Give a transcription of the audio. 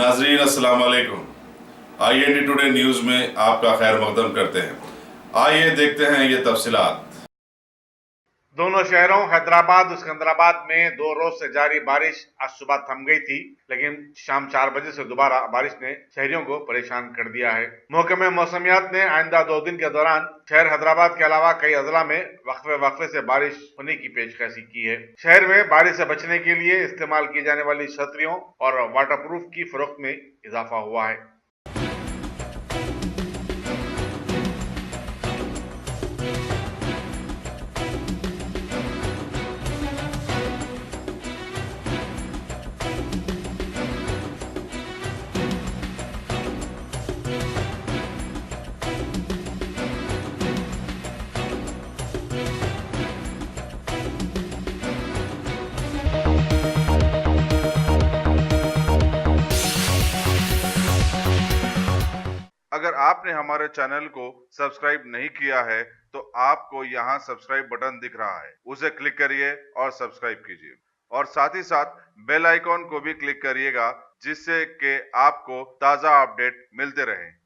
नाजरीन अस्सलाम वालेकुम। IND टुडे न्यूज़ में आपका खैर मकदम करते हैं। आइए देखते हैं ये तफसीलात। दोनों शहरों हैदराबाद और सिकंदराबाद में 2 रोज से जारी बारिश आज सुबह थम गई थी, लेकिन शाम 4 बजे से दोबारा बारिश ने शहरियों को परेशान कर दिया है। महकमे मौसमियात ने आइंदा 2 दिन के दौरान शहर हैदराबाद के अलावा कई अजला में वक्फे से बारिश होने की पेशकशी की है। शहर में बारिश से बचने के लिए इस्तेमाल की जाने वाली छतरियों और वाटरप्रूफ की फरोख्त में इजाफा हुआ है। अगर आपने हमारे चैनल को सब्सक्राइब नहीं किया है तो आपको यहाँ सब्सक्राइब बटन दिख रहा है, उसे क्लिक करिए और सब्सक्राइब कीजिए और साथ ही साथ बेल आइकॉन को भी क्लिक करिएगा, जिससे कि आपको ताज़ा अपडेट मिलते रहें।